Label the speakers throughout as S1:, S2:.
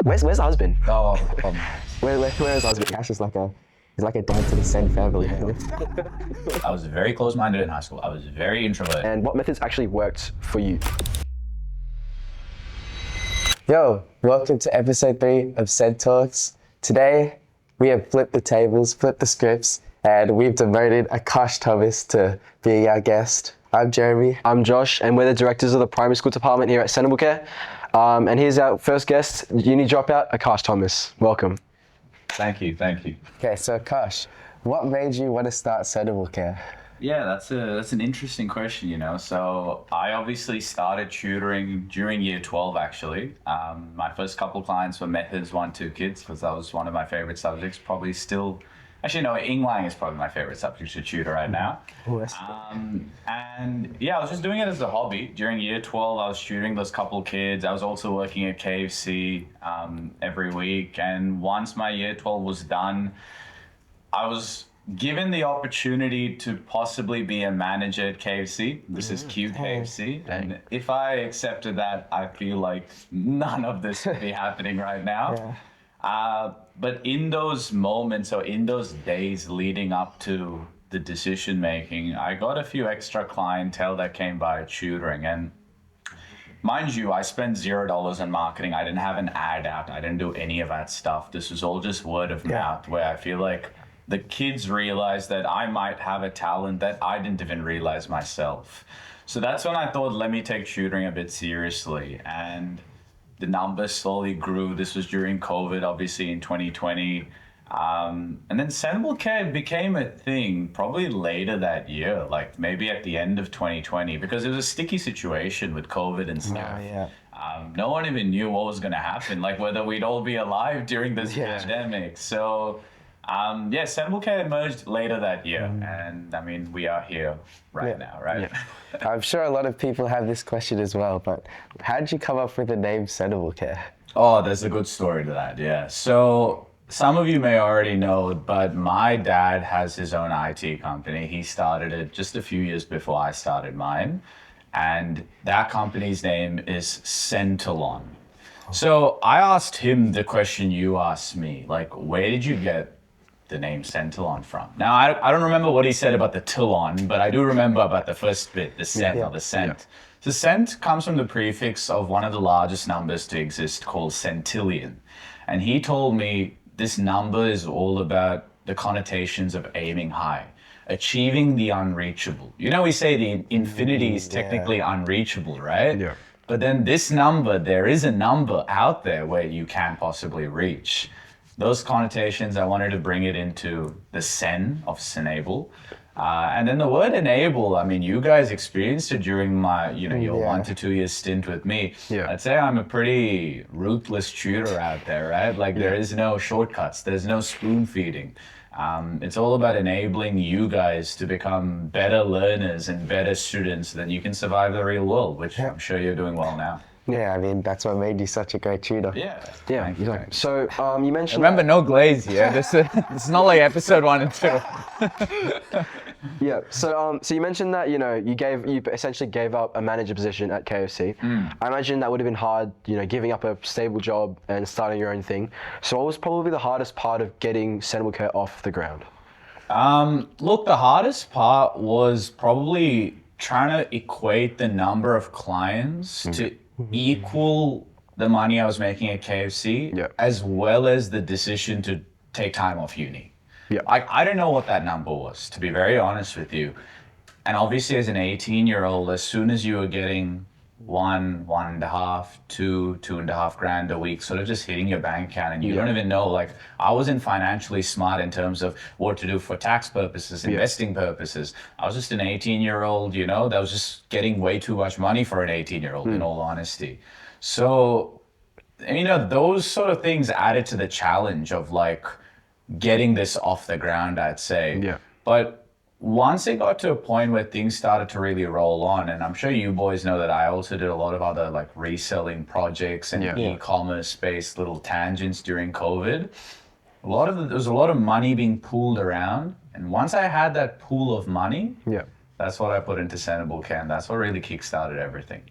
S1: Where's the husband?
S2: Oh,
S1: Where is the husband? Ash is like a dad to the Sen family.
S2: I was very close-minded in high school. I was very introverted.
S1: And what methods actually worked for you?
S3: Yo, welcome to episode 3 of CenTalks. Today, we have flipped the tables, flipped the scripts, and we've demoted Akash Thomas to being our guest. I'm Jeremy.
S1: I'm Josh, and we're the directors of the primary school department here at Cenablecare. And here's our first guest, uni dropout, Akash Thomas. Welcome.
S2: Thank you.
S3: Okay, so Akash, what made you want to start Cenablecare?
S2: Yeah, that's an interesting question, you know. So I obviously started tutoring during year 12, actually. My first couple clients were Methods 1-2 kids, because that was one of my favorite subjects. Probably still, actually no, Englang is probably my favorite subject to tutor right now. And yeah, I was just doing it as a hobby. During year 12, I was tutoring those couple kids. I was also working at KFC every week. And once my year 12 was done, I was given the opportunity to possibly be a manager at KFC. This is KFC. And if I accepted that, I feel like none of this would be happening right now. But in those moments or in those days leading up to the decision making, I got a few extra clientele that came by tutoring. And mind you, I spent $0 on marketing. I didn't have an ad out. I didn't do any of that stuff. This was all just word of mouth, where I feel like the kids realized that I might have a talent that I didn't even realize myself. So that's when I thought, let me take tutoring a bit seriously. And the numbers slowly grew. This was during COVID, obviously in 2020. And then Cenablecare became a thing probably later that year, like maybe at the end of 2020, because it was a sticky situation with COVID and stuff. No one even knew what was going to happen, like whether we'd all be alive during this pandemic. So Cenablecare emerged later that year, and I mean, we are here right now, right?
S3: Yeah. I'm sure a lot of people have this question as well, but how did you come up with the name Cenablecare?
S2: Oh, there's a good story to that, yeah. So some of you may already know, but my dad has his own IT company. He started it just a few years before I started mine, and that company's name is Centalon. So I asked him the question you asked me, like, where did you get the name Centalon from? Now, I don't remember what he said about the Tilon, but I do remember about the first bit, the cent or the cent. So cent comes from the prefix of one of the largest numbers to exist called centillion. And he told me this number is all about the connotations of aiming high, achieving the unreachable. You know, we say the infinity is technically unreachable, right? Yeah. But then this number, there is a number out there where you can possibly reach. Those connotations, I wanted to bring it into the Cen of Cenable. And then the word enable, I mean, you guys experienced it during my, your 1 to 2 year stint with me. Yeah. I'd say I'm a pretty ruthless tutor out there, right? Like there is no shortcuts, there's no spoon feeding. It's all about enabling you guys to become better learners and better students, so that you can survive the real world, which I'm sure you're doing well now.
S3: Yeah, I mean, that's what made you such a great tutor.
S2: Yeah.
S1: Exactly. So you mentioned...
S4: Remember, no glaze here. This is not like episode 1 and 2.
S1: Yeah, so you mentioned that, you essentially gave up a manager position at KFC. I imagine that would have been hard, giving up a stable job and starting your own thing. So what was probably the hardest part of getting Cenablecare off the ground?
S2: Look, the hardest part was probably trying to equate the number of clients to equal the money I was making at KFC, as well as the decision to take time off uni. I don't know what that number was, to be very honest with you. And obviously as an 18-year-old, as soon as you were getting $1.5, $2.5 grand a week, sort of just hitting your bank account, and you don't even know, like, I wasn't financially smart in terms of what to do for tax purposes, investing purposes. I was just an 18-year-old, that was just getting way too much money for an 18-year-old, in all honesty. So, those sort of things added to the challenge of, like, getting this off the ground, I'd say. But once it got to a point where things started to really roll on, and I'm sure you boys know that I also did a lot of other like reselling projects and e-commerce based little tangents during COVID. There was a lot of money being pooled around, and once I had that pool of money, that's what I put into Cenablecare, and that's what really kickstarted everything.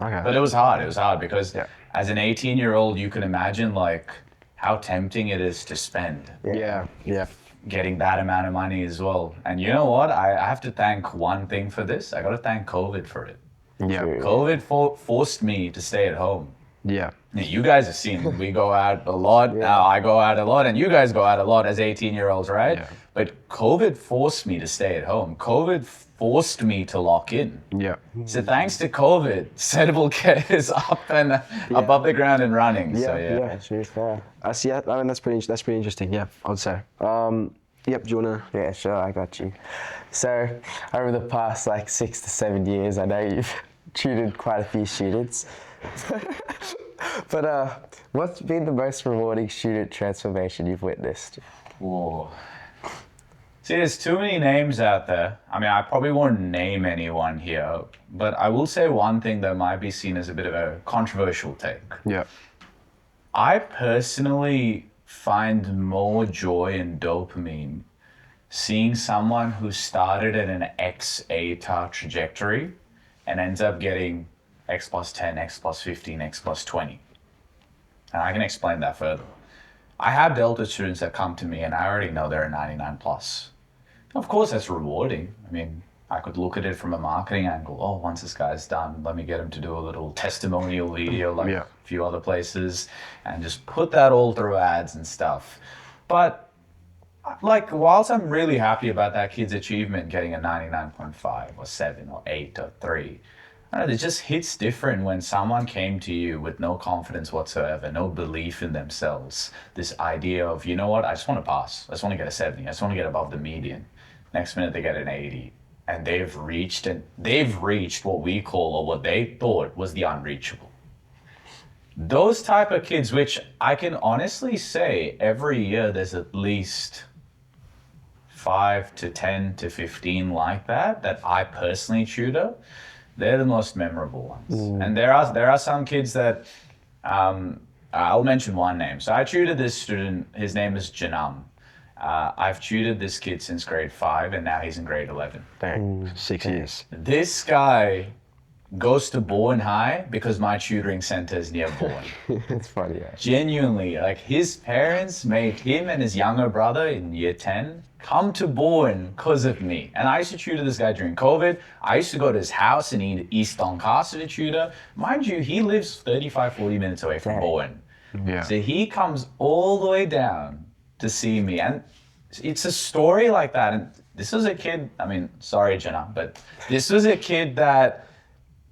S1: Okay.
S2: But it was hard. It was hard because
S1: Yeah.
S2: as an 18-year-old, you can imagine like how tempting it is to spend
S1: Yeah. Yeah.
S2: getting that amount of money as well. And you know what? I have to thank one thing for this. I got to thank COVID for it.
S1: Yeah.
S3: True.
S2: COVID forced me to stay at home.
S1: Yeah.
S2: Now, you guys have seen we go out a lot. Now I go out a lot, and you guys go out a lot as 18-year-olds, right?
S1: Yeah.
S2: But COVID forced me to stay at home. COVID forced me to lock in.
S1: Yeah.
S2: So thanks to COVID, Cenablecare is up and above the ground and running. So yeah.
S3: That's really fair.
S1: Yeah. I mean, that's pretty interesting. Yeah, I would say. Yep. Do you wanna?
S3: Yeah, sure, I got you. So, over the past like 6 to 7 years, I know you've tutored quite a few students. But what's been the most rewarding student transformation you've witnessed?
S2: Whoa. See, there's too many names out there. I mean, I probably won't name anyone here, but I will say one thing that might be seen as a bit of a controversial take.
S1: Yeah.
S2: I personally find more joy and dopamine seeing someone who started at an X ATAR trajectory and ends up getting X plus 10, X plus 15, X plus 20. And I can explain that further. I have Delta students that come to me and I already know they're a 99 plus. Of course, that's rewarding. I mean, I could look at it from a marketing angle. Oh, once this guy's done, let me get him to do a little testimonial video like a few other places and just put that all through ads and stuff. But like, whilst I'm really happy about that kid's achievement, getting a 99.5 or 7 or 8 or 3, I don't know, it just hits different when someone came to you with no confidence whatsoever, no belief in themselves. This idea of, you know what, I just want to pass. I just want to get a 70. I just want to get above the median. Next minute they get an 80. And they've reached what we call, or what they thought was the unreachable. Those type of kids, which I can honestly say every year there's at least 5 to 10 to 15 like that I personally tutor. They're the most memorable ones. And there are some kids that, I'll mention one name. So I tutored this student, his name is Janam. I've tutored this kid since grade 5 and now he's in grade 11.
S1: Dang. 6 years.
S2: This guy goes to Bourne High because my tutoring center is near Bourne.
S3: It's funny, yeah.
S2: Genuinely, like his parents made him and his younger brother in year 10 come to Bourne because of me. And I used to tutor this guy during COVID. I used to go to his house in East Doncaster to tutor. Mind you, he lives 35, 40 minutes away from Bourne.
S1: Yeah.
S2: So he comes all the way down to see me. And it's a story like that. And this was a kid, I mean, sorry, Jenna, but this was a kid that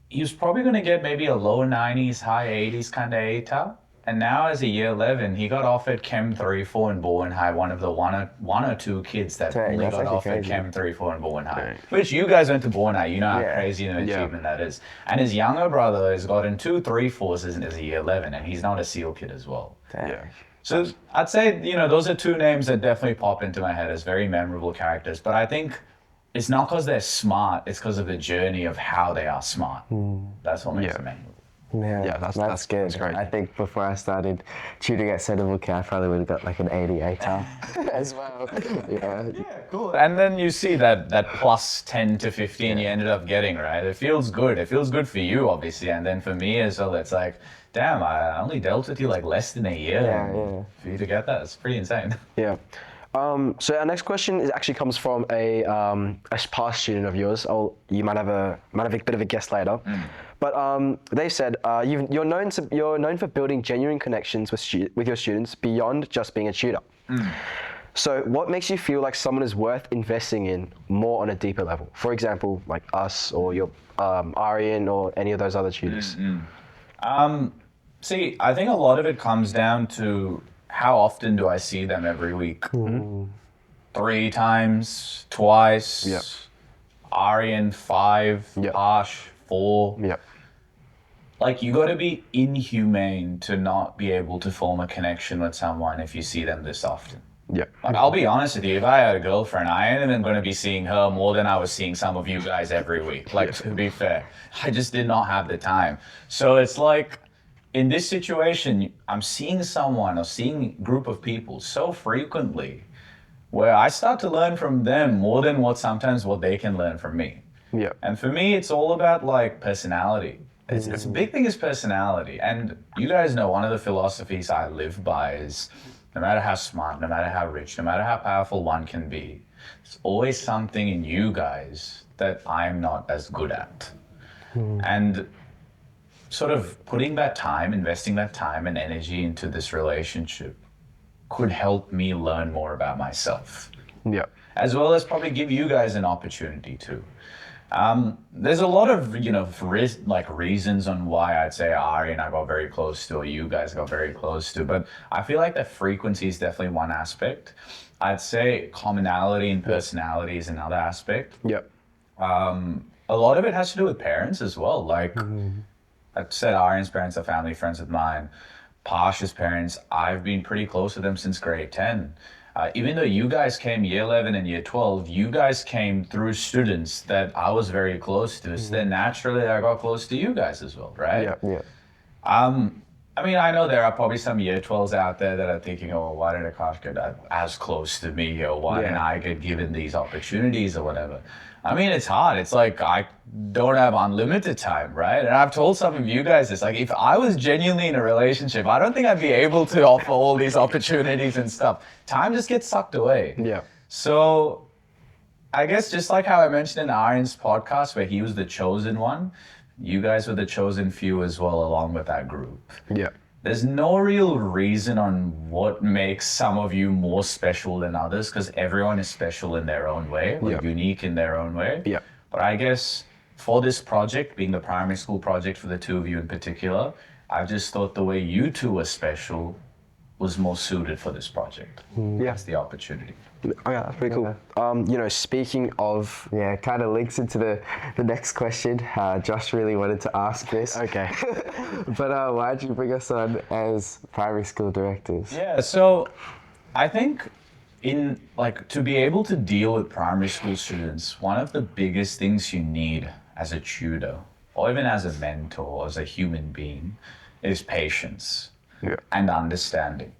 S2: he was probably going to get maybe a low 90s, high 80s kind of ATAR. And now as a year 11, he got offered Chem 3-4 in Bourne High, one of the one or two kids that only got offered Chem 3-4 in Bourne High. Which you guys went to Bourne High, you know how crazy an achievement that is. And his younger brother has gotten 2 3-4s as a year 11, and he's not a SEAL kid as well.
S1: Yeah.
S2: So I'd say, you know, those are two names that definitely pop into my head as very memorable characters. But I think it's not because they're smart, it's because of the journey of how they are smart. That's what makes them memorable.
S3: Yeah, that's good.
S1: That's great.
S3: I think before I started tutoring at Cenablecare, I probably would have got like an 88 as well. Yeah.
S2: Cool. And then you see that plus 10 to 15 you ended up getting, right? It feels good. It feels good for you, obviously. And then for me as well, it's like, damn, I only dealt with you like less than a year.
S3: Yeah.
S2: For you to get that, it's pretty insane.
S1: Yeah. So our next question actually comes from a past student of yours. You might have a bit of a guess later, but they said you're known for building genuine connections with your students beyond just being a tutor. So what makes you feel like someone is worth investing in more on a deeper level? For example, like us or your Aryan or any of those other tutors.
S2: See, I think a lot of it comes down to how often do I see them every week? 3 times, twice.
S1: Yep.
S2: Aryan 5,
S1: Yep.
S2: Ash 4.
S1: Yep.
S2: Like, you got to be inhumane to not be able to form a connection with someone if you see them this often.
S1: Yep.
S2: Like, I'll be honest with you, if I had a girlfriend, I ain't even going to be seeing her more than I was seeing some of you guys every week. Like, to be fair, I just did not have the time. So it's like, in this situation, I'm seeing someone or seeing a group of people so frequently where I start to learn from them more than what they can learn from me.
S1: Yep.
S2: And for me, it's all about like personality. It's a big thing is personality. And you guys know one of the philosophies I live by is no matter how smart, no matter how rich, no matter how powerful one can be, there's always something in you guys that I'm not as good at. And sort of putting that time, investing that time and energy into this relationship could help me learn more about myself.
S1: Yeah.
S2: As well as probably give you guys an opportunity too. There's a lot of, reasons on why I'd say Ari and I got very close to, or you guys got very close to, but I feel like the frequency is definitely one aspect. I'd say commonality and personality is another aspect.
S1: Yeah.
S2: A lot of it has to do with parents as well. Like I said, Arian's parents are family friends of mine. Pasha's parents, I've been pretty close to them since grade 10. Even though you guys came year 11 and year 12, you guys came through students that I was very close to. So then naturally I got close to you guys as well, right?
S1: Yeah. Yeah.
S2: I mean, I know there are probably some year 12s out there that are thinking, oh, why did Akash get as close to me? Or why didn't I get given these opportunities or whatever? I mean, it's hard. It's like I don't have unlimited time, right? And I've told some of you guys this, like if I was genuinely in a relationship, I don't think I'd be able to offer all these opportunities and stuff. Time just gets sucked away.
S1: Yeah.
S2: So I guess just like how I mentioned in Aaron's podcast where he was the chosen one, you guys were the chosen few as well along with that group.
S1: Yeah.
S2: There's no real reason on what makes some of you more special than others because everyone is special in their own way, or unique in their own way.
S1: Yeah.
S2: But I guess for this project, being the primary school project for the two of you in particular, I just thought the way you two were special was more suited for this project. That's the opportunity.
S1: Oh yeah, that's pretty cool. Speaking of...
S3: Yeah, it kind of links into the next question. Josh really wanted to ask this.
S1: Okay.
S3: But why'd you bring us on as primary school directors?
S2: Yeah, so I think to be able to deal with primary school students, one of the biggest things you need as a tutor, or even as a mentor, as a human being, is patience and understanding.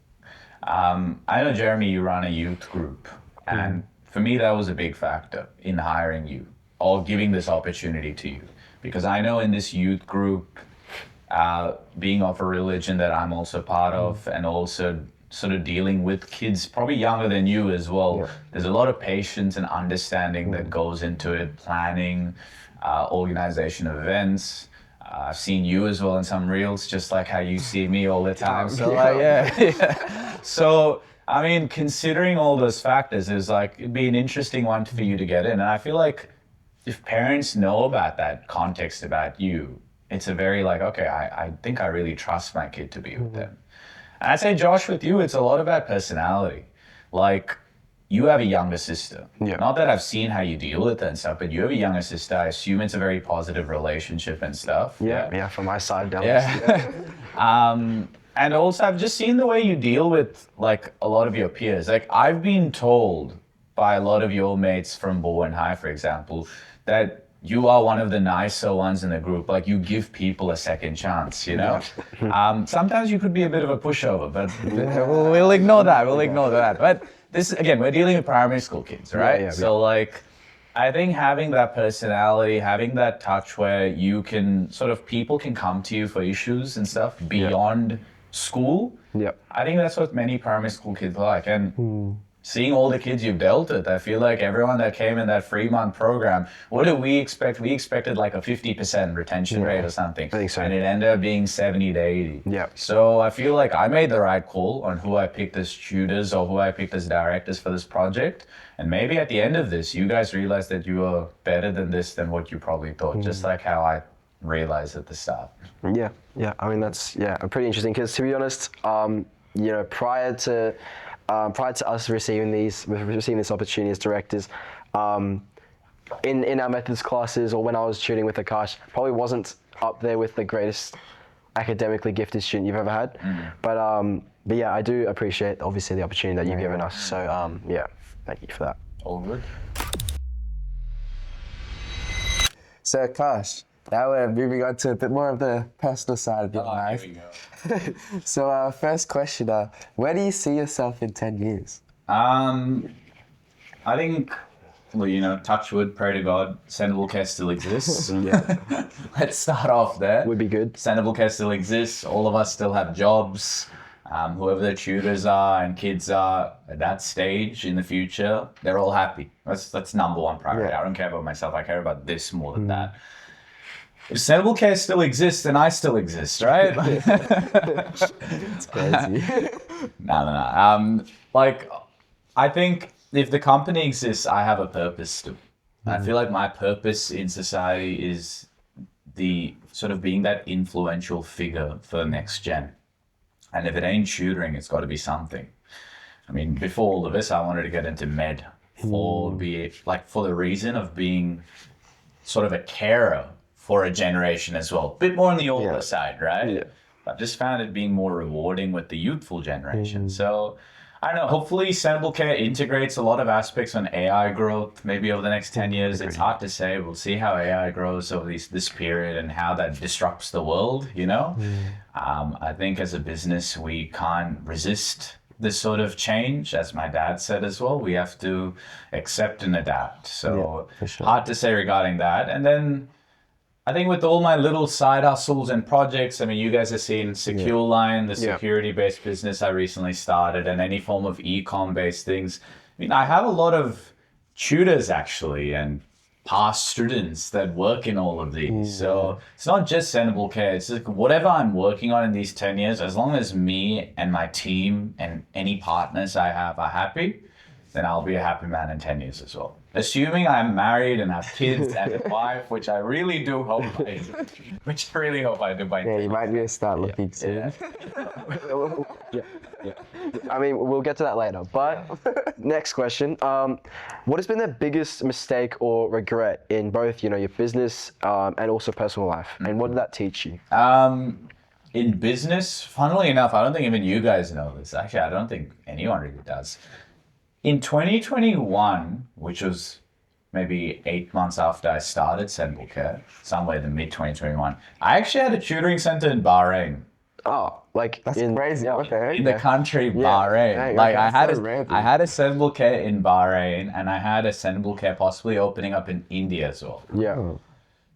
S2: I know, Jeremy, you run a youth group, and for me, that was a big factor in hiring you or giving this opportunity to you. Because I know in this youth group, being of a religion that I'm also part of, and also sort of dealing with kids probably younger than you as well, there's a lot of patience and understanding that goes into it, planning, organization of events. I've seen you as well in some reels, just like how you see me all the time. So So, I mean, considering all those factors, it'd be an interesting one for you to get in. And I feel like if parents know about that context about you, it's a very okay, I think I really trust my kid to be with them. And I'd say, Josh, with you, it's a lot about personality. Like, you have a younger sister.
S1: Yeah.
S2: Not that I've seen how you deal with it and stuff, but you have a younger sister. I assume it's a very positive relationship and stuff.
S1: Yeah, from my side down.
S2: And also, I've just seen the way you deal with a lot of your peers. I've been told by a lot of your mates from Bowen High, for example, that you are one of the nicer ones in the group. You give people a second chance, you know? Sometimes you could be a bit of a pushover, but we'll ignore that. We'll ignore that. But this, again, we're dealing with primary school kids, right? So I think having that personality, having that touch where you can people can come to you for issues and stuff beyond school. I think that's what many primary school kids like. And seeing all the kids you've dealt with, I feel like everyone that came in that 3-month program, what did we expect? We expected a 50% retention rate or something.
S1: I think so.
S2: And it ended up being 70 to 80.
S1: Yeah.
S2: So I feel like I made the right call on who I picked as tutors or who I picked as directors for this project. And maybe at the end of this, you guys realize that you are better than this than what you probably thought, just like how I realized at the start.
S1: Yeah. I mean, that's pretty interesting because, to be honest, prior to us receiving this opportunity as directors, in our methods classes or when I was tutoring with Akash, probably wasn't up there with the greatest academically gifted student you've ever had. But yeah, I do appreciate obviously the opportunity that you've given us. So thank you for that.
S2: All good.
S3: So Akash, now we're moving on to a bit more of the personal side of your life.
S2: Here we go.
S3: So first question, where do you see yourself in 10 years?
S2: I think well, touch wood, pray to God, Cenablecare still exists. Let's start off there.
S1: Would be good.
S2: Cenablecare still exists. All of us still have jobs. Whoever the tutors are and kids are at that stage in the future, they're all happy. That's number one priority. I don't care about myself. I care about this more than that. If Cenablecare still exists, then I still exist, right?
S3: It's crazy.
S2: No. I think if the company exists, I have a purpose still. I feel like my purpose in society is the sort of being that influential figure for the next gen. And if it ain't tutoring, it's got to be something. I mean, before all of this, I wanted to get into med for the reason of being sort of a carer for a generation as well. A bit more on the older side, right? Yeah. I've just found it being more rewarding with the youthful generation. So I don't know, hopefully Cenablecare integrates a lot of aspects on AI growth, maybe over the next 10 years. It's hard to say. We'll see how AI grows over this period and how that disrupts the world, I think as a business, we can't resist this sort of change. As my dad said as well, we have to accept and adapt. So hard to say regarding that. And then I think with all my little side hustles and projects, I mean, you guys have seen Secure Line, the security-based business I recently started, and any form of e-com based things. I mean, I have a lot of tutors actually and past students that work in all of these. So it's not just Cenablecare. It's like whatever I'm working on in these 10 years, as long as me and my team and any partners I have are happy, then I'll be a happy man in 10 years as well. Assuming I'm married and have kids and a wife, which I really do hope I do. Which I really hope I do by
S3: you might need to start looking soon.
S1: I mean, we'll get to that later. But next question. What has been the biggest mistake or regret in both, your business and also personal life? And what did that teach you?
S2: In business, funnily enough, I don't think even you guys know this. Actually, I don't think anyone really does. In 2021, which was maybe 8 months after I started Cenablecare, somewhere in the mid-2021, I actually had a tutoring center in Bahrain.
S1: Oh,
S3: that's crazy. Okay.
S2: In the country, Bahrain.
S3: Hey,
S2: I had a Cenablecare in Bahrain, and I had a Cenablecare possibly opening up in India as well.
S1: Yeah.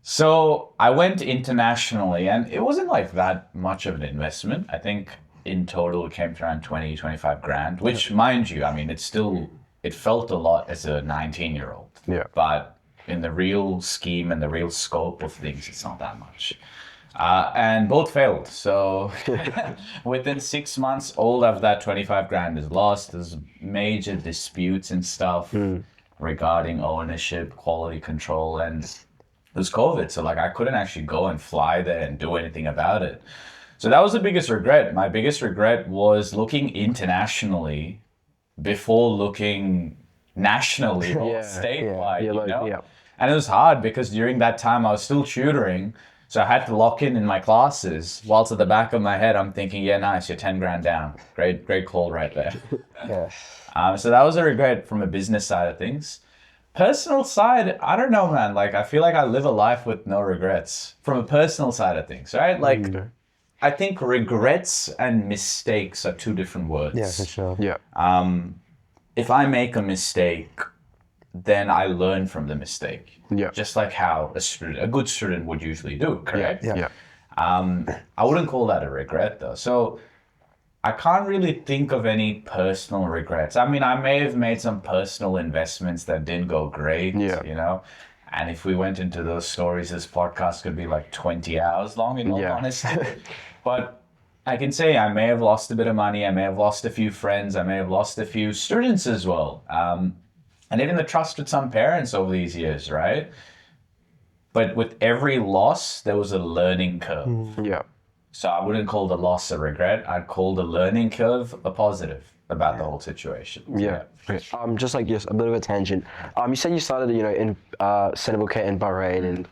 S2: So I went internationally, and it wasn't like that much of an investment. I think in total, it came to around 20, 25 grand, which, mind you, I mean, it felt a lot as a 19-year-old.
S1: Yeah.
S2: But in the real scheme and the real scope of things, it's not that much. And both failed. So within 6 months, all of that 25 grand is lost. There's major disputes and stuff regarding ownership, quality control, and it was COVID. So I couldn't actually go and fly there and do anything about it. So that was the biggest regret. My biggest regret was looking internationally before looking nationally or statewide, And it was hard because during that time I was still tutoring. So I had to lock in my classes, whilst at the back of my head I'm thinking, yeah, nice, you're 10 grand down. Great call right there. So that was a regret from a business side of things. Personal side, I don't know, man. I feel like I live a life with no regrets from a personal side of things, right? I think regrets and mistakes are two different words.
S3: Yeah, for sure.
S1: Yeah.
S2: If I make a mistake, then I learn from the mistake.
S1: Yeah.
S2: Just like how a good student would usually do, correct?
S1: Yeah.
S2: I wouldn't call that a regret though. So I can't really think of any personal regrets. I mean, I may have made some personal investments that didn't go great, And if we went into those stories, this podcast could be 20 hours long in all honesty. But I can say I may have lost a bit of money. I may have lost a few friends. I may have lost a few students as well. And even the trust with some parents over these years, right? But with every loss, there was a learning curve.
S1: Yeah.
S2: So I wouldn't call the loss a regret. I'd call the learning curve a positive about the whole situation.
S1: Yeah. Just a bit of a tangent. You said you started, in Cenablecare in Bahrain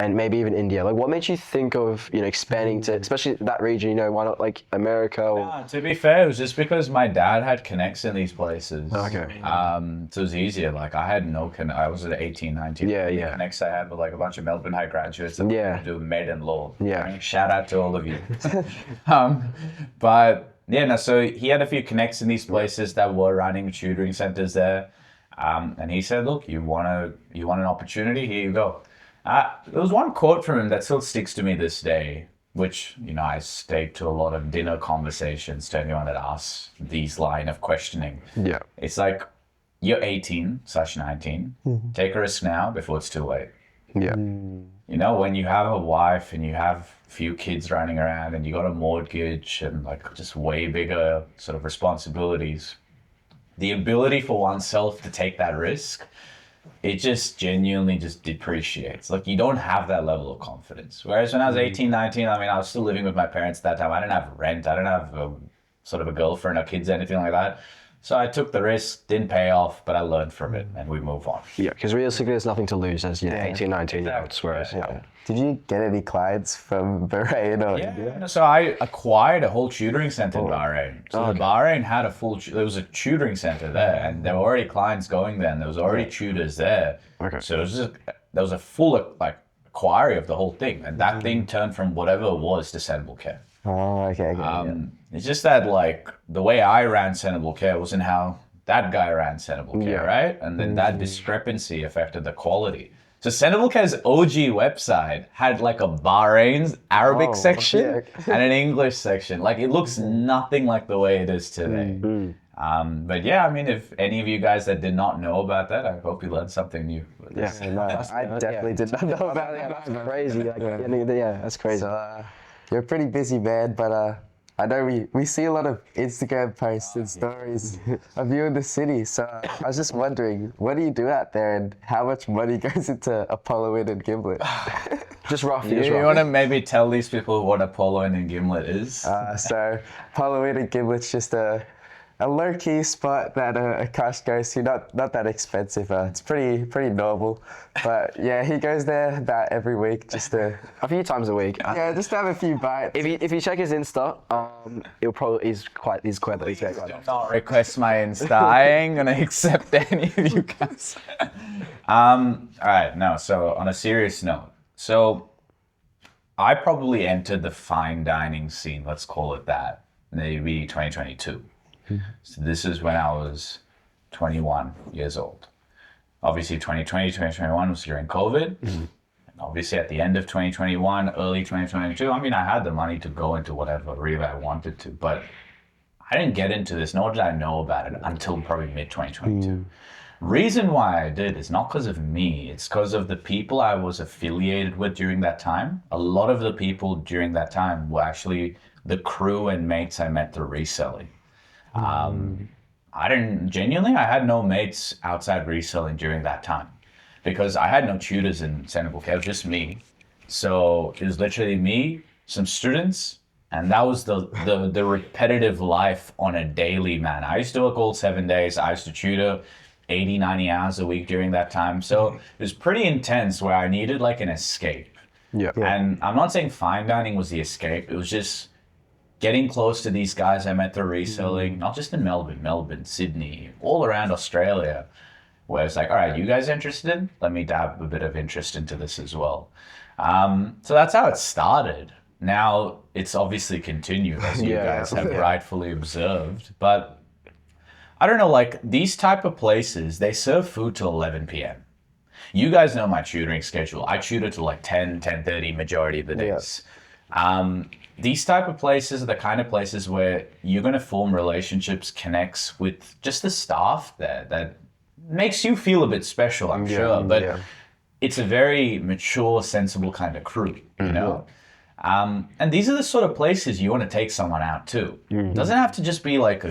S1: and maybe even India. What made you think of, expanding to, especially that region? Why not America? Or...
S2: to be fair, it was just because my dad had connects in these places.
S1: Okay.
S2: So it was easier. I had I was at 18, 19.
S1: Yeah.
S2: Connects I had were a bunch of Melbourne High graduates that do med and law.
S1: Yeah.
S2: I mean, shout out to all of you. So he had a few connects in these places that were running tutoring centers there. And he said, look, you want an opportunity? Here you go. There was one quote from him that still sticks to me this day, which, I state to a lot of dinner conversations to anyone that asks these line of questioning.
S1: Yeah.
S2: It's like, you're 18/19. Take a risk now before it's too late.
S1: Yeah.
S2: When you have a wife and you have a few kids running around and you got a mortgage and like just way bigger sort of responsibilities, the ability for oneself to take that risk, it just genuinely just depreciates. Like you don't have that level of confidence. Whereas when I was 18/19, I was still living with my parents at that time. I didn't have rent. I didn't have a girlfriend or kids, anything like that. So I took the risk, didn't pay off, but I learned from it and we move on.
S1: Yeah, because realistically there's nothing to lose as 18, 19 year olds. Whereas,
S3: Did you get any clients from Bahrain or India?
S2: Yeah, so I acquired a whole tutoring center in Bahrain. So Bahrain had there was a tutoring center there and there were already clients going there and there was already tutors there.
S1: Okay.
S2: So there was a full acquiry of the whole thing and that thing turned from whatever it was to Cenablecare.
S3: Oh, okay.
S2: It's just that the way I ran Cenablecare wasn't how that guy ran Cenablecare, right? And then that discrepancy affected the quality. So Cenablecare's OG website had like a Bahrain's Arabic section and an English section. Like it looks nothing like the way it is today. But yeah, if any of you guys that did not know about that, I hope you learned something new.
S3: I definitely did not know about that.
S1: That's crazy. That's crazy.
S3: So, you're a pretty busy man, but I know we see a lot of Instagram posts and stories of you in the city. So I was just wondering, what do you do out there and how much money goes into a Polo Inn and Gimlet?
S1: Just roughly.
S2: You want to maybe tell these people what a Polo Inn and Gimlet is?
S3: So Polo Inn and Gimlet's just a low-key spot that Akash goes to, not that expensive. It's pretty normal, but yeah, he goes there about every week just to
S1: a few times a week.
S3: just to have a few bites.
S1: If you check his Insta, he's quite
S2: Do not request my Insta. I ain't gonna accept any of you guys. All right, no. So on a serious note, so I probably entered the fine dining scene. Let's call it that. Maybe 2022. So this is when I was 21 years old. Obviously 2020, 2021 was during COVID. And obviously at the end of 2021, early 2022, I had the money to go into whatever really I wanted to, but I didn't get into this, nor did I know about it until probably mid 2022. Reason why I did is not because of me, it's because of the people I was affiliated with during that time. A lot of the people during that time were actually the crew and mates I met through reselling. I had no mates outside reselling during that time because I had no tutors in Cenablecare, it was just me. So it was literally me, some students, and that was the repetitive life on a daily, man. I used to work all 7 days. I used to tutor 80, 90 hours a week during that time. So it was pretty intense where I needed like an escape.
S1: Yeah.
S2: And I'm not saying fine dining was the escape. It was just getting close to these guys I met through reselling, not just in Melbourne, Sydney, all around Australia, where it's like, all right, you guys interested? Let me dab a bit of interest into this as well. So that's how it started. Now it's obviously continued, as you guys have rightfully observed. But I don't know, like these type of places, they serve food till 11 p.m. You guys know my tutoring schedule. I tutor till like 10, 10:30 majority of the days. These type of places are the kind of places where you're going to form relationships, connects with just the staff there that makes you feel a bit special, I'm sure. But it's a very mature, sensible kind of crew, you know? And these are the sort of places you want to take someone out to. It doesn't have to just be like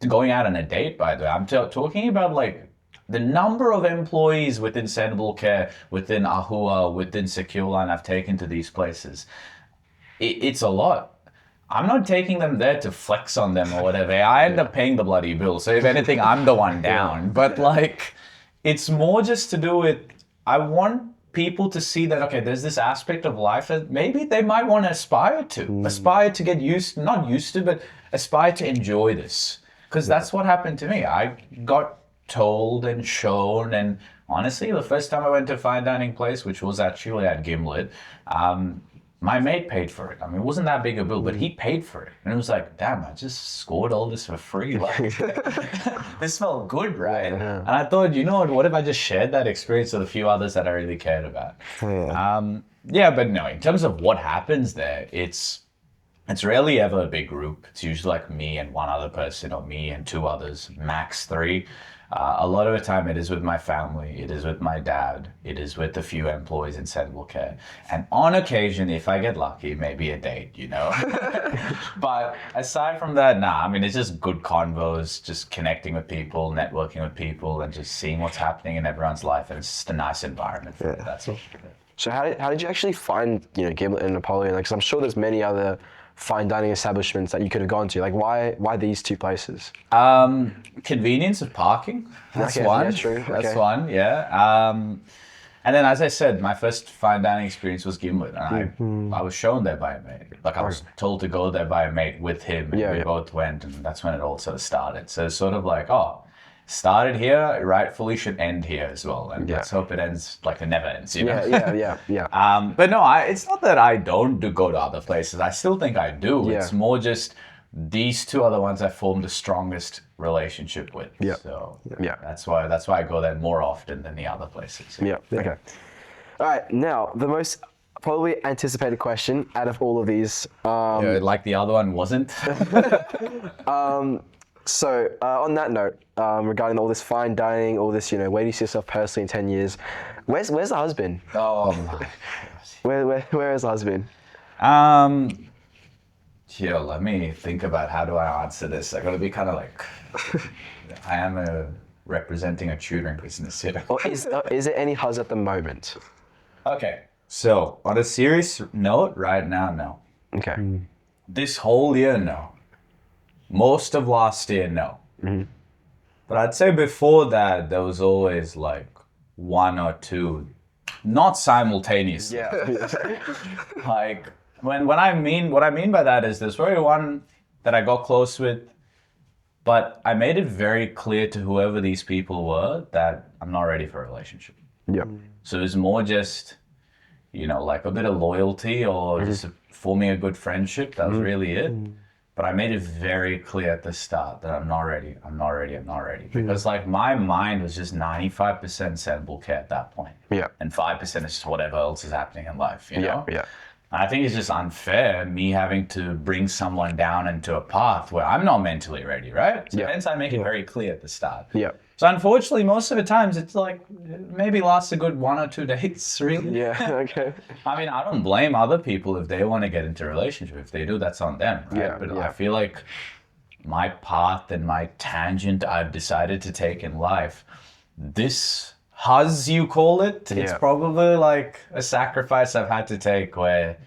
S2: going out on a date, by the way. I'm talking about like the number of employees within Cenablecare, within Ahua, within Secureline I've taken to these places. It's a lot. I'm not taking them there to flex on them or whatever. I end up paying the bloody bill. So if anything, I'm the one down. But like, it's more just to do with, I want people to see that, okay, there's this aspect of life that maybe they might want to aspire to. Aspire to get not used to, but aspire to enjoy this. Because that's what happened to me. I got told and shown, and honestly, the first time I went to a fine dining place, which was actually at Gimlet, my mate paid for it. I mean, it wasn't that big a bill, but he paid for it. And it was like, damn, I just scored all this for free. Like, this felt good, right?
S1: Yeah.
S2: And I thought, you know what if I just shared that experience with a few others that I really cared about? Yeah, but no, in terms of what happens there, it's rarely ever a big group. It's usually like me and one other person, or me and two others, max three. A lot of the time it is with my family, it is with my dad, it is with a few employees in Cenablecare. And on occasion, if I get lucky, maybe a date, you know? But aside from that, nah, I mean, it's just good convos, just connecting with people, networking with people, and just seeing what's happening in everyone's life. And it's just a nice environment for me, that's all.
S1: So how did you actually find, Gimlet and Napoleon? Like, 'cause I'm sure there's many other fine dining establishments that you could have gone to. Like, why these two places?
S2: Convenience of parking. That's
S1: Okay,
S2: one.
S1: yeah, true.
S2: That's
S1: Okay.
S2: one. Yeah. And then, as I said, my first fine dining experience was Gimlet, and I was shown there by a mate. Like, I was told to go there by a mate with him, and we both went, and that's when it all sort of started. So it's sort of like, started here, it rightfully should end here as well, and let's hope it ends like it never ends. You know?
S1: Yeah.
S2: But no, it's not that I don't go to other places. I still think I do.
S1: Yeah.
S2: It's more just these two are the ones I formed the strongest relationship with.
S1: Yeah.
S2: So
S1: Yeah.
S2: that's why I go there more often than the other places.
S1: Yeah. Okay. All right. Now, the most probably anticipated question out of all of these.
S2: Like the other one wasn't.
S1: So on that note, regarding all this fine dining, all this, where do you see yourself personally in 10 years? Where's the husband?
S2: Oh my.
S1: Where is the husband?
S2: Let me think about how do I answer this. I gotta be kind of like, I am representing a tutoring business here.
S1: Or is there any huzz at the moment?
S2: Okay. So on a serious note, right now, no.
S1: Okay.
S2: This whole year, no. Most of last year, no. But I'd say before that, there was always like one or two, not simultaneously.
S1: Yeah.
S2: Like what I mean by that is there's probably one that I got close with, but I made it very clear to whoever these people were that I'm not ready for a relationship.
S1: Yeah.
S2: So it was more just, like a bit of loyalty or just forming a good friendship. That was really it. But I made it very clear at the start that I'm not ready. Because like my mind was just 95% Cenablecare at that point.
S1: Yeah.
S2: And 5% is just whatever else is happening in life, you know?
S1: Yeah.
S2: And I think it's just unfair me having to bring someone down into a path where I'm not mentally ready, right? So hence I make it very clear at the start.
S1: Yeah.
S2: So unfortunately, most of the times it's like maybe lasts a good 1 or 2 dates, really.
S1: Yeah. Okay.
S2: I mean, I don't blame other people if they want to get into a relationship. If they do, that's on them, right?
S1: Yeah,
S2: But
S1: yeah.
S2: I feel like my path and my tangent I've decided to take in life, this huzz you call it, it's probably like a sacrifice I've had to take where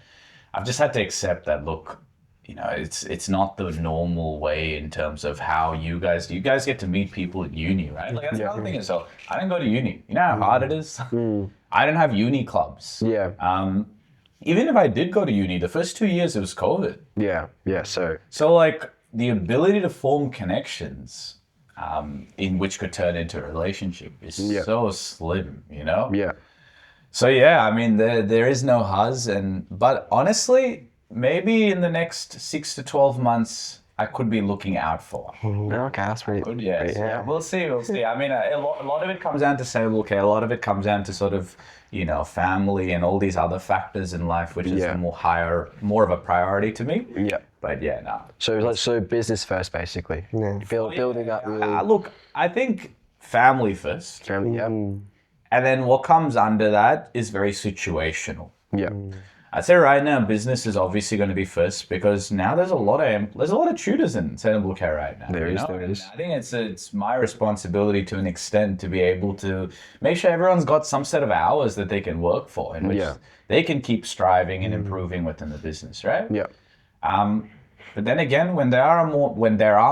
S2: I've just had to accept that, look, it's not the normal way in terms of how you guys get to meet people at uni, right? Like that's the other thing is, so I didn't go to uni. You know how hard it is? I didn't have uni clubs.
S1: Yeah.
S2: Even if I did go to uni, the first 2 years it was COVID.
S1: Yeah.
S2: So like the ability to form connections in which could turn into a relationship is so slim,
S1: Yeah.
S2: So yeah, I mean there is no huzz, but honestly, maybe in the next 6 to 12 months, I could be looking out for.
S1: Okay, that's pretty
S2: Good,
S1: good.
S2: yes. Yeah, we'll see. I mean, a lot of it comes down to Cenablecare. A lot of it comes down to sort of, family and all these other factors in life, which is more of a priority to me.
S1: Yeah.
S2: But yeah, no.
S1: So business first, basically. Yeah. Building up. Really.
S2: Look, I think family first.
S1: Family. Yeah.
S2: And then what comes under that is very situational.
S1: Yeah.
S2: I'd say right now business is obviously going to be first because now there's a lot of tutors in Cenablecare right now.
S1: There is.
S2: And I think it's my responsibility to an extent to be able to make sure everyone's got some set of hours that they can work for in which they can keep striving and improving within the business, right?
S1: Yeah.
S2: But then again, when there are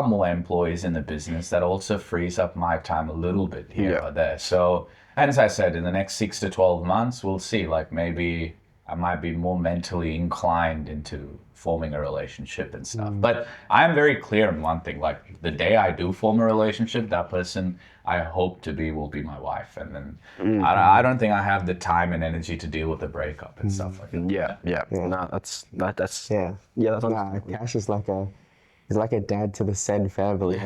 S2: more employees in the business, that also frees up my time a little bit here or there. So, and as I said, in the next 6 to 12 months, we'll see. Like maybe I might be more mentally inclined into forming a relationship and stuff. But I'm very clear on one thing, like the day I do form a relationship, that person I hope to be will be my wife. And then I don't think I have the time and energy to deal with the breakup and stuff like that.
S1: Yeah. No, that's that's
S3: Yeah.
S1: that's
S3: Nah, Cash is like a dad to the Sen family.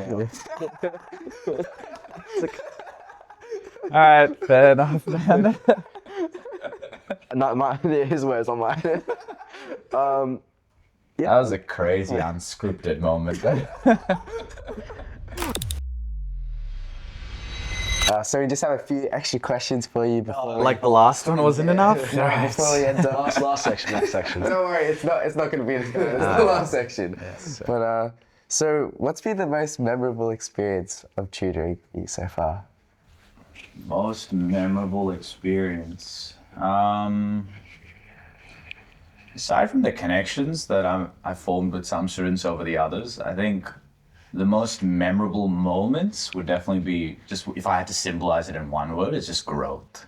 S4: All right, fair enough, man.
S1: not his words on mine.
S2: That was a crazy unscripted moment.
S3: So we just have a few extra questions for you before.
S4: Like the last one wasn't enough.
S3: Before we end up.
S1: last section. Next section.
S3: Don't worry, it's not going to be as good. It's the last section.
S1: Yes.
S3: But so what's been the most memorable experience of tutoring you so far?
S2: Most memorable experience. Aside from the connections that I formed with some students over the others, I think the most memorable moments would definitely be just, if I had to symbolize it in one word, it's just growth.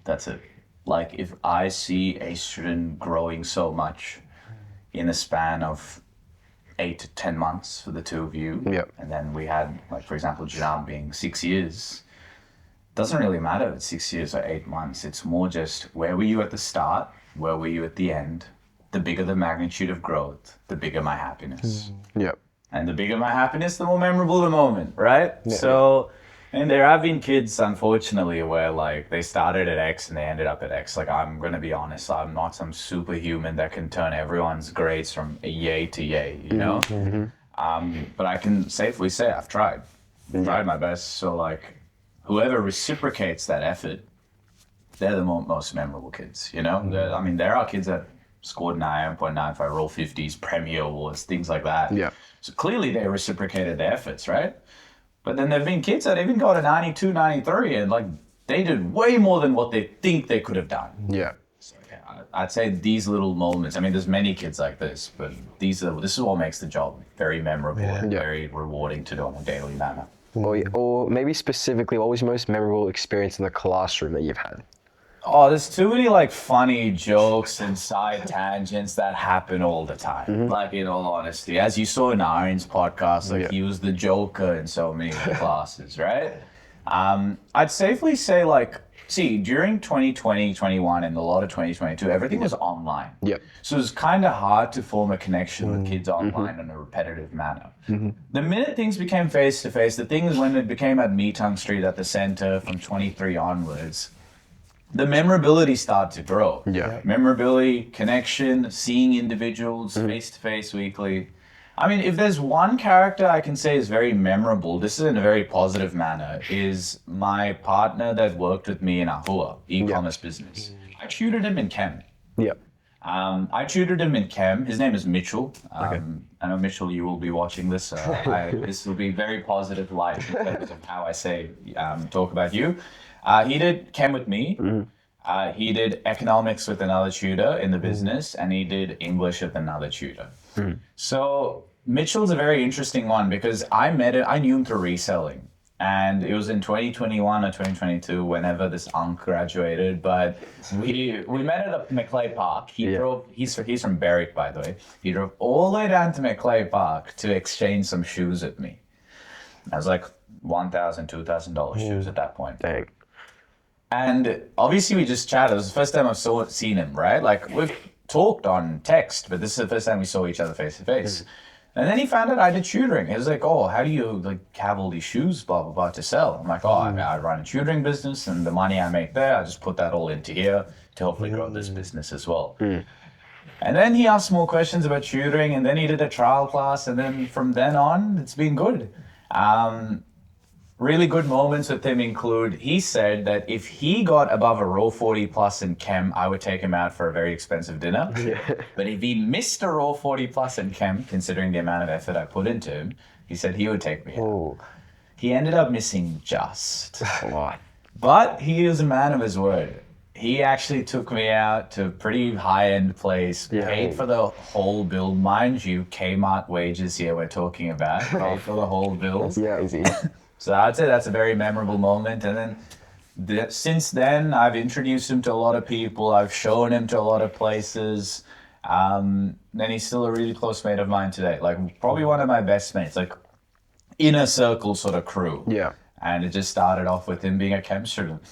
S2: That's it. Like if I see a student growing so much in a span of 8 to 10 months for the two of you, and then we had, like for example, Janam being 6 years, doesn't really matter if it's 6 years or 8 months. It's more just where were you at the start, where were you at the end. The bigger the magnitude of growth, the bigger my happiness.
S1: Yep.
S2: And the bigger my happiness, the more memorable the moment, right? So, and there have been kids, unfortunately, where like they started at X and they ended up at X. Like I'm gonna be honest, I'm not some superhuman that can turn everyone's grades from a yay to yay, you know? But I can safely say I've tried my best. So like, whoever reciprocates that effort, they're the most memorable kids, you know? I mean, there are kids that scored 9.95, roll 50s, Premier Awards, things like that.
S1: Yeah.
S2: So clearly they reciprocated their efforts, right? But then there have been kids that even got a 92, 93, and like they did way more than what they think they could have done.
S1: Yeah.
S2: So yeah, I'd say these little moments, I mean, there's many kids like this, but this is what makes the job very memorable and very rewarding to do on a daily manner.
S1: Or maybe specifically, what was your most memorable experience in the classroom that you've had?
S2: Oh, there's too many like funny jokes and side tangents that happen all the time. Like in all honesty, as you saw in Aaron's podcast, like he was the joker in so many of the classes, right? I'd safely say like, see, during 2020, 21 and a lot of 2022, everything was online.
S1: Yep.
S2: So it's kind of hard to form a connection with kids online in a repetitive manner. The minute things became face-to-face, the things when it became at Meetung Street at the center from 23 onwards, the memorability started to grow.
S1: Yeah.
S2: Memorability, connection, seeing individuals face-to-face weekly. I mean, if there's one character I can say is very memorable, this is in a very positive manner, is my partner that worked with me in Ahua, e-commerce business. I tutored him in Chem.
S1: Yep.
S2: I tutored him in Chem. His name is Mitchell. I know, Mitchell, you will be watching this. This will be very positive light in terms of how I say, talk about you. He did Chem with me. He did economics with another tutor in the business, and he did English with another tutor. So Mitchell's a very interesting one because I knew him through reselling. And it was in 2021 or 2022, whenever this Unk graduated. But we met at Macleay Park. He's from Berwick, by the way. He drove all the way down to Macleay Park to exchange some shoes with me. I was like $1,000, $2,000 shoes at that point.
S1: Dang.
S2: And obviously we just chatted. It was the first time I've seen him, right? Like we've talked on text, but this is the first time we saw each other face to face. And then he found out I did tutoring. He was like, oh, how do you like have all these shoes, blah, blah, blah, to sell? I'm like, oh, I run a tutoring business and the money I make there, I just put that all into here to hopefully grow this business as well. And then he asked more questions about tutoring and then he did a trial class. And then from then on, it's been good. Really good moments with him include, he said that if he got above a raw 40 plus in Chem, I would take him out for a very expensive dinner. But if he missed a raw 40 plus in Chem, considering the amount of effort I put into him, he said he would take me out. He ended up missing just.
S1: What?
S2: But he was a man of his word. He actually took me out to a pretty high-end place, paid for the whole bill. Mind you, Kmart wages here we're talking about, paid for the whole bill.
S3: Yeah, easy.
S2: So I'd say that's a very memorable moment. And then since then, I've introduced him to a lot of people. I've shown him to a lot of places. And he's still a really close mate of mine today. Like probably one of my best mates, like inner circle sort of crew.
S1: Yeah.
S2: And it just started off with him being a chem student.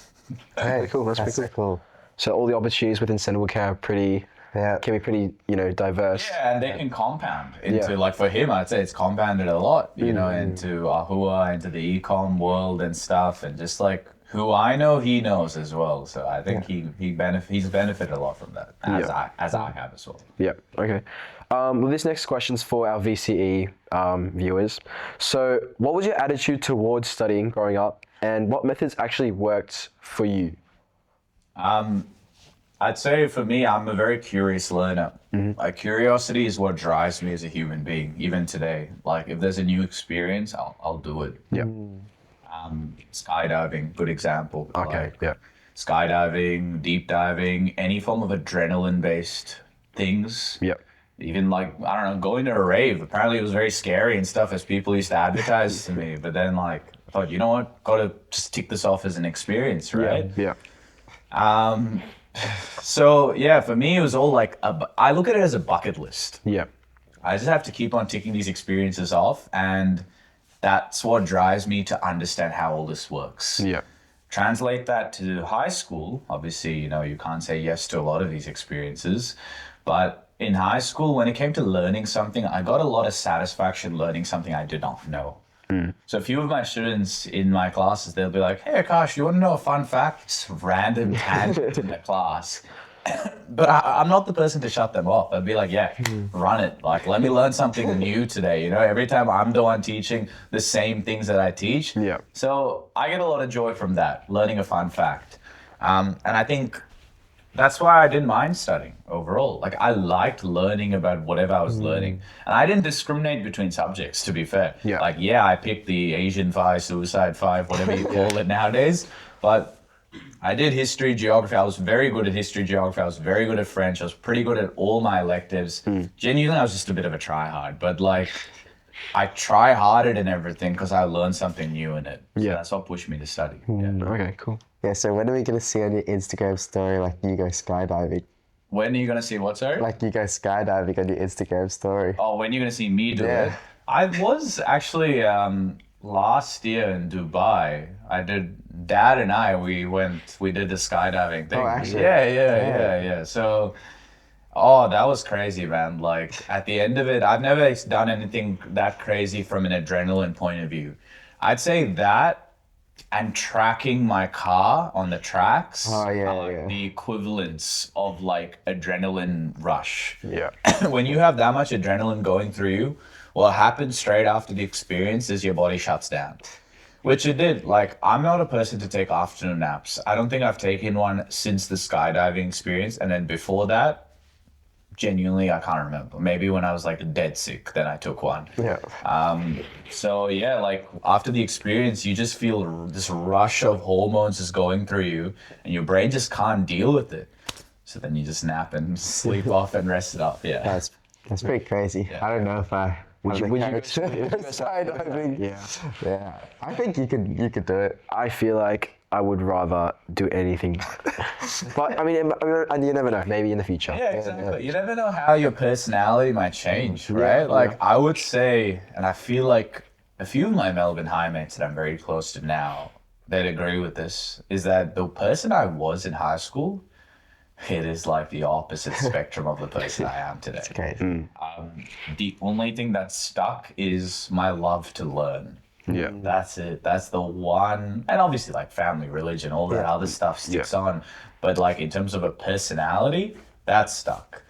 S3: Hey,
S1: cool, that's
S3: pretty
S1: pretty
S3: cool.
S1: So all the opportunities within Cenablecare are pretty, can be pretty, diverse.
S2: Yeah, and they can compound into,
S1: Yeah.
S2: like for him, I'd say it's compounded a lot, into Ahua, into the e-com world and stuff, and just like who I know, he knows as well. So I think he's benefited a lot from that, as I have as well.
S1: Yeah. Okay. Well, this next question's for our VCE viewers. So, what was your attitude towards studying growing up, and what methods actually worked for you?
S2: I'd say for me, I'm a very curious learner. Like curiosity is what drives me as a human being, even today. Like if there's a new experience, I'll do it.
S1: Yeah.
S2: Skydiving, good example.
S1: Okay.
S2: Like,
S1: Yeah.
S2: skydiving, deep diving, any form of adrenaline-based things.
S1: Yeah.
S2: Even like, I don't know, going to a rave. Apparently it was very scary and stuff as people used to advertise to me. But then like, I thought, you know what? Got to just tick this off as an experience, right?
S1: Yeah.
S2: So yeah, for me, it was all like, I look at it as a bucket list.
S1: Yeah.
S2: I just have to keep on ticking these experiences off. And that's what drives me to understand how all this works.
S1: Yeah.
S2: Translate that to high school. Obviously, you can't say yes to a lot of these experiences. But in high school, when it came to learning something, I got a lot of satisfaction learning something I did not know. So a few of my students in my classes, they'll be like, hey, Akash, you want to know a fun fact? It's random tangent in the class. But I'm not the person to shut them off. I'd be like, yeah, run it. Like, let me learn something new today. Every time I'm the one teaching the same things that I teach.
S1: Yeah.
S2: So I get a lot of joy from that, learning a fun fact. And I think that's why I didn't mind studying overall. Like I liked learning about whatever I was learning. And I didn't discriminate between subjects, to be fair.
S1: Yeah.
S2: Like, I picked the Asian 5, Suicide 5, whatever you call it nowadays. But I did history, geography. I was very good at history, geography. I was very good at French. I was pretty good at all my electives. Genuinely, I was just a bit of a tryhard. But like, I try-harded in everything because I learned something new in it. So that's what pushed me to study. Yeah.
S1: Okay. Cool.
S3: Yeah, so when are we going to see on your Instagram story, like, you go skydiving?
S2: When are you going to see what, sorry?
S3: Like, you go skydiving on your Instagram story.
S2: Oh, when are you going to see me do
S3: Yeah.
S2: it? I was actually last year in Dubai. Dad and I, we did the skydiving thing.
S3: Oh, actually?
S2: Yeah. So, that was crazy, man. Like, at the end of it, I've never done anything that crazy from an adrenaline point of view. I'd say that and tracking my car on the tracks
S3: Oh, yeah,
S2: are
S3: yeah.
S2: the equivalents of like adrenaline rush.
S1: Yeah.
S2: When you have that much adrenaline going through you, what happens straight after the experience is your body shuts down. Which it did. Like, I'm not a person to take afternoon naps. I don't think I've taken one since the skydiving experience. And then before that, genuinely, I can't remember. Maybe when I was like dead sick, then I took one.
S1: Yeah.
S2: So yeah, like after the experience, you just feel this rush of hormones is going through you and your brain just can't deal with it. So then you just nap and sleep off and rest it off. Yeah.
S3: That's pretty crazy. I don't know if I
S1: Would you
S3: go
S1: go
S3: skydiving.
S1: Yeah.
S3: I think you could do it.
S1: I feel like I would rather do anything. But I mean, and you never know. Maybe in the future.
S2: Yeah, exactly. You never know how your personality might change, right? Like I would say, and I feel like a few of my Melbourne High mates that I'm very close to now, they'd agree with this, is that the person I was in high school, it is like the opposite spectrum of the person I am today.
S3: Okay.
S2: The only thing that's stuck is my love to learn.
S1: Yeah.
S2: That's it. That's the one. And obviously like family, religion, all that other stuff sticks on. But like in terms of a personality, that's stuck.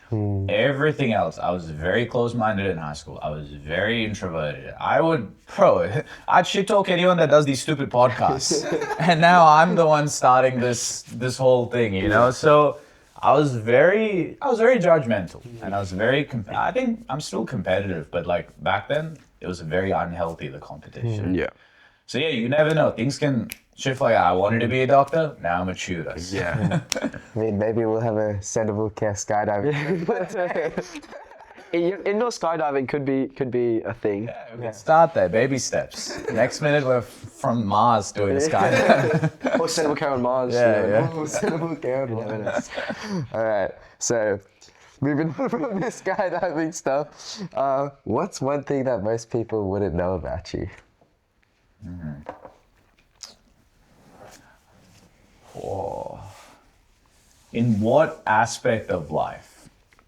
S2: Everything else, I was very close-minded in high school. I was very introverted. I'd shit talk anyone that does these stupid podcasts. And now I'm the one starting this whole thing, So I was very judgmental, and I was I think I'm still competitive, but like back then it was very unhealthy, the competition.
S1: Yeah.
S2: So yeah, you never know. Things can shift. Like I wanted to be a doctor, now I'm a tutor.
S1: Yeah.
S3: I mean, maybe we'll have a Cenablecare skydiving.
S1: Indoor skydiving could be a thing.
S2: Yeah, we can start there, baby steps. Next minute we're
S4: from Mars doing the skydive.
S1: Or Cenablecare on Mars.
S4: Yeah.
S3: Cenablecare. All right. So, moving on from this skydiving stuff, what's one thing that most people wouldn't know about you?
S2: Oh. In what aspect of life?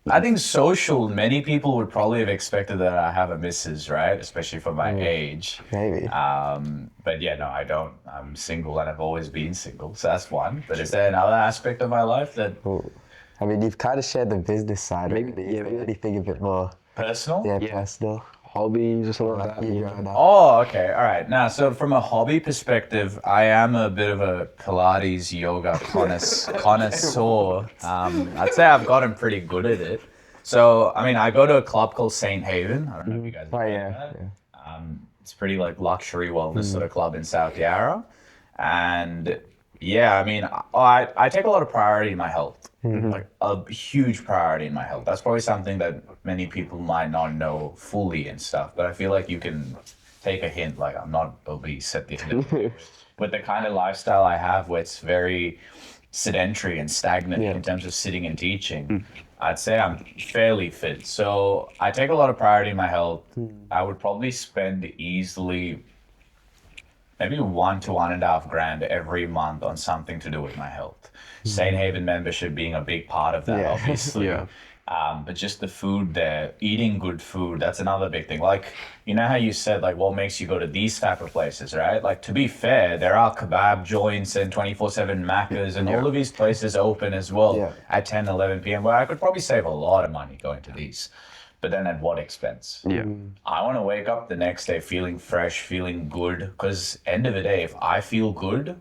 S2: I think social, many people would probably have expected that I have a missus, right? Especially for my age.
S3: Maybe.
S2: But yeah, no, I don't. I'm single and I've always been single. So that's one. But is there another aspect of my life that
S3: I mean, you've kind of shared the business side.
S1: Maybe,
S3: already.
S1: yeah,
S3: Is there
S1: maybe.
S3: anything a bit more
S2: personal?
S3: personal?
S1: Hobbies or something like that.
S3: You growing up?
S2: Oh, okay. All right. Now, so from a hobby perspective, I am a bit of a Pilates yoga connoisseur. I'd say I've gotten pretty good at it. So, I mean, I go to a club called St. Haven. I don't know if you guys
S3: Oh,
S2: know
S3: yeah.
S2: that. It's pretty like luxury wellness sort of club in South Yarra. And yeah, I mean, I take a lot of priority in my health. Like a huge priority in my health. That's probably something that many people might not know fully and stuff, but I feel like you can take a hint, like I'm not obese at the end of the day. With the kind of lifestyle I have where it's very sedentary and stagnant in terms of sitting and teaching, I'd say I'm fairly fit. So I take a lot of priority in my health. I would probably spend easily maybe $1,000 to $1.5 grand every month on something to do with my health. St. Haven membership being a big part of that, obviously.
S1: Yeah.
S2: But just the food there, eating good food, that's another big thing. Like, you know how you said, like, what makes you go to these type of places, right? Like, to be fair, there are kebab joints and 24/7 Maccas and all of these places open as well at 10, 11 p.m. where I could probably save a lot of money going to these. But then at what expense?
S1: Yeah.
S2: I want to wake up the next day feeling fresh, feeling good. Because end of the day, if I feel good,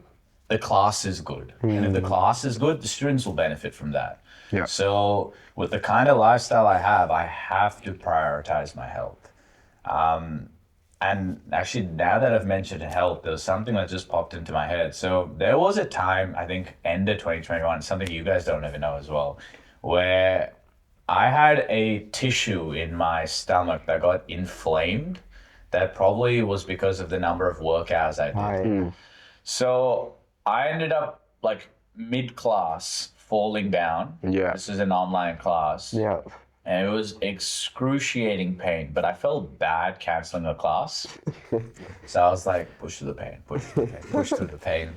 S2: the class is good. And if the class is good, the students will benefit from that.
S1: Yeah.
S2: So with the kind of lifestyle I have to prioritize my health. And actually, now that I've mentioned health, there's something that just popped into my head. So there was a time, I think end of 2021, something you guys don't even know as well, where I had a tissue in my stomach that got inflamed. That probably was because of the number of work hours I did. So I ended up like mid-class falling down.
S1: Yeah.
S2: This is an online class.
S3: Yeah.
S2: And it was excruciating pain, but I felt bad canceling the class. So I was like, push through the pain, push through the pain, push through the pain.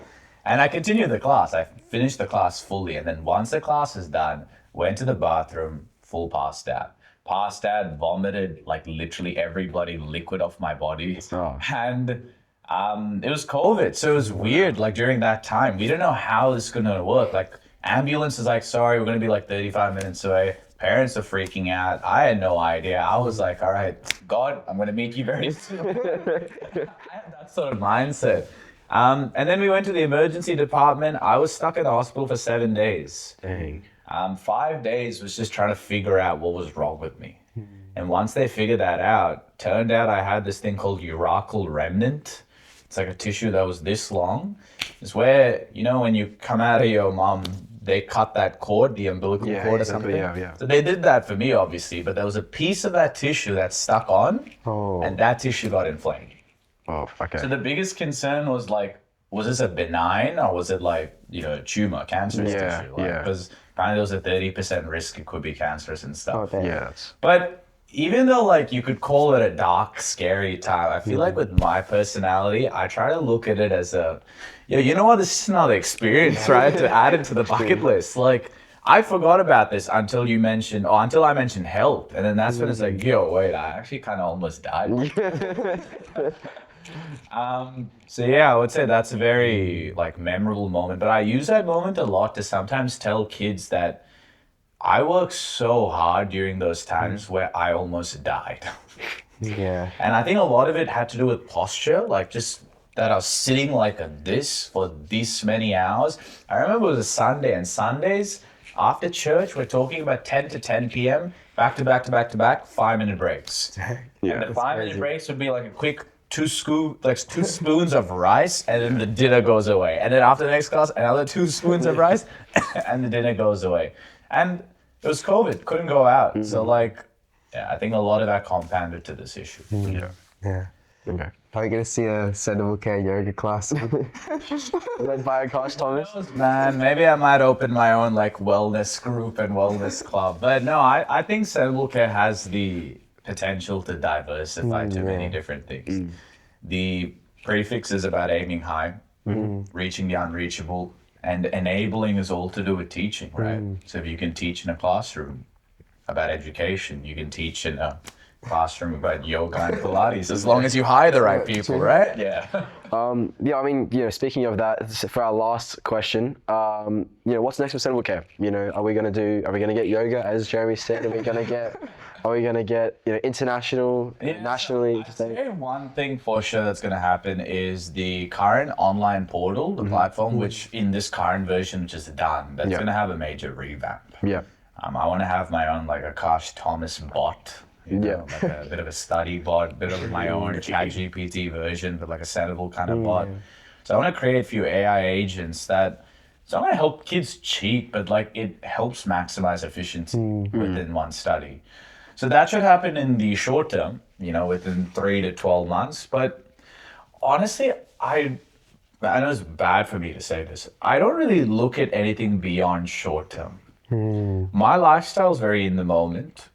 S2: And I continued the class. I finished the class fully. And then once the class is done, went to the bathroom, full passed out. Passed out, vomited like literally every bloody liquid off my body.
S1: Oh.
S2: And it was COVID. So it was weird. Like during that time, we didn't know how this is going to work. Like ambulance is like, sorry, we're going to be like 35 minutes away. Parents are freaking out. I had no idea. I was like, all right, God, I'm going to meet you very soon. I had that sort of mindset. And then we went to the emergency department. I was stuck in the hospital for 7 days.
S1: Dang.
S2: 5 days was just trying to figure out what was wrong with me. And once they figured that out, turned out I had this thing called urachal remnant. It's like a tissue that was this long. It's where, you know, when you come out of your mom, they cut that cord, the umbilical cord or something.
S1: Yeah.
S2: So they did that for me, obviously, but there was a piece of that tissue that stuck on, and that tissue got inflamed.
S1: Oh, okay.
S2: So the biggest concern was like, was this a benign or was it like, you know, tumor, cancerous tissue? Because apparently there was a 30% risk it could be cancerous and stuff.
S3: Okay.
S1: Yeah. That's,
S2: But even though like you could call it a dark, scary time, I feel like with my personality, I try to look at it as a, you know what, this is another experience, right? To add it to the bucket list. Like I forgot about this until I mentioned health. And then that's when it's like, yo, wait, I actually kind of almost died. So yeah, I would say that's a very like memorable moment. But I use that moment a lot to sometimes tell kids that I worked so hard during those times where I almost died.
S3: Yeah.
S2: And I think a lot of it had to do with posture, like just that I was sitting like this for this many hours. I remember it was a Sunday, and Sundays after church, we're talking about 10 to 10 p.m., back to back, 5-minute breaks.
S1: yeah.
S2: And the 5-minute breaks would be like a quick two spoons of rice, and then the dinner goes away. And then after the next class, another 2 spoons of rice, and the dinner goes away. And it was COVID, couldn't go out. So like, yeah, I think a lot of that compounded to this issue.
S1: Yeah.
S3: Yeah.
S1: Okay.
S3: Are we gonna see a Cenablecare yoga class?
S1: Led by Akash Thomas.
S4: Man, maybe I might open my own like wellness group and wellness club. But no, I think Cenablecare has the potential to diversify to many different things. The prefix is about aiming high, reaching the unreachable, and enabling us all to do with teaching, right? So if you can teach in a classroom about education, you can teach in a classroom about yoga and Pilates, as long as you hire the right people, right?
S2: Yeah.
S1: Yeah, I mean, speaking of that, for our last question, what's next for Cenablecare? Are we gonna get yoga, as Jeremy said? Are we gonna get international, nationally?
S4: I'd say one thing for sure that's going to happen is the current online portal, the platform, which in this current version, which is done, that's going to have a major revamp.
S1: Yeah.
S4: I want to have my own like Akash Thomas bot. Like a bit of a study bot, a bit of my own ChatGPT version, but like a settable kind of bot. So I want to create a few AI agents that, so I'm going to help kids cheat, but like it helps maximize efficiency within one study. So that should happen in the short term, within 3 to 12 months. But honestly, I know it's bad for me to say this. I don't really look at anything beyond short term. My lifestyle is very in the moment.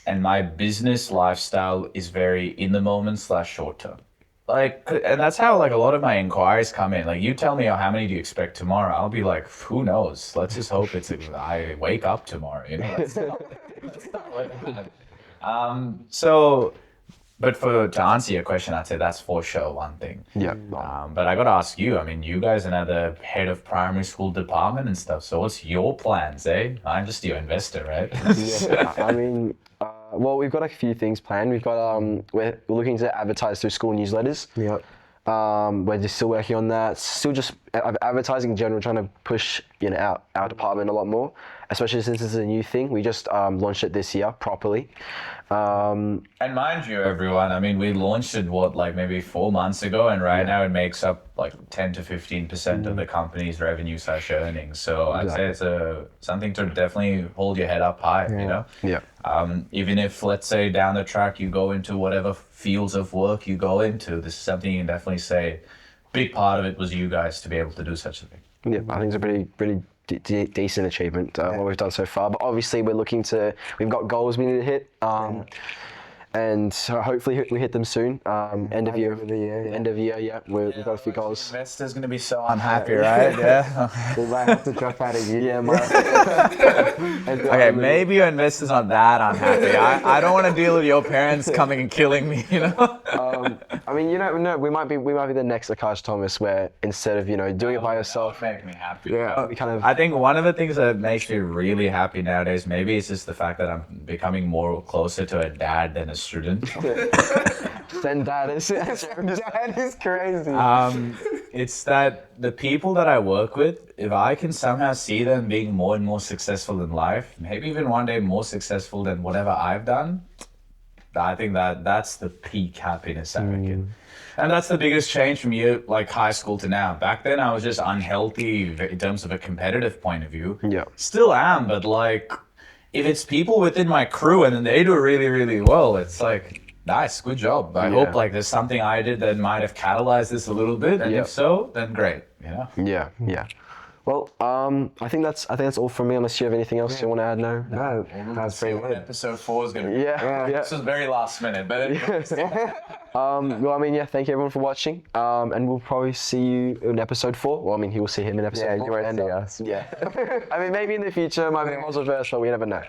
S4: And my business lifestyle is very in the moment / short term. And that's how like a lot of my inquiries come in. Like you tell me, how many do you expect tomorrow? I'll be like, who knows? Let's just hope I wake up tomorrow. That's not what happened. But to answer your question, I'd say that's for sure one thing.
S1: Yeah.
S4: But I got to ask you, I mean, you guys are now the head of primary school department and stuff. So what's your plans, eh? I'm just your investor, right?
S1: I mean, well, we've got a few things planned. We've got we're looking to advertise through school newsletters.
S3: Yeah.
S1: We're just still working on that. Still just advertising in general, trying to push our department a lot more, especially since this is a new thing. We just launched it this year properly.
S2: And mind you, everyone, I mean, we launched it, maybe 4 months ago, and right now it makes up like 10 to 15% of the company's revenue / earnings. So I'd say it's something to definitely hold your head up high,
S1: Yeah.
S2: Even if, let's say, down the track you go into whatever fields of work you go into, this is something you can definitely say, big part of it was you guys to be able to do such a thing.
S1: Yeah, I think it's a pretty decent achievement, what we've done so far. But obviously we've got goals we need to hit. And so hopefully we hit them soon. End of year, yeah. We've got a few goals.
S4: Investors going to be so unhappy, right? Yeah.
S3: We might have to drop out of you.
S1: Yeah,
S4: Okay, maybe your investors aren't that unhappy. I don't want to deal with your parents coming and killing me,
S1: I mean, we might be the next Akash Thomas, where instead of doing it by yourself,
S2: That would make me happy.
S4: Yeah,
S1: we kind of.
S4: I think one of the things that makes me really happy nowadays, maybe it's just the fact that I'm becoming more closer to a dad than a student.
S1: Then that is
S3: That is crazy.
S4: It's that the people that I work with, if I can somehow see them being more and more successful in life, maybe even one day more successful than whatever I've done, I think that's the peak happiness, I reckon. And that's the biggest change from high school to now. Back then, I was just unhealthy in terms of a competitive point of view.
S1: Yeah.
S4: Still am, but if it's people within my crew and then they do really, really well, it's like, nice, good job. I hope there's something I did that might have catalyzed this a little bit, and if so, then great.
S1: Yeah. Well, I think that's all from me. Unless you have anything else you want to add, no.
S3: No, that's pretty good.
S2: Episode 4 is going to be.
S1: Yeah.
S2: This was very last minute, but
S1: Well, I mean, thank you everyone for watching. And we'll probably see you in episode 4. Well, I mean, he will see him in episode 4.
S3: Yeah, you won't see us.
S1: Yeah. I mean, maybe in the future, might be vice versa, we never know.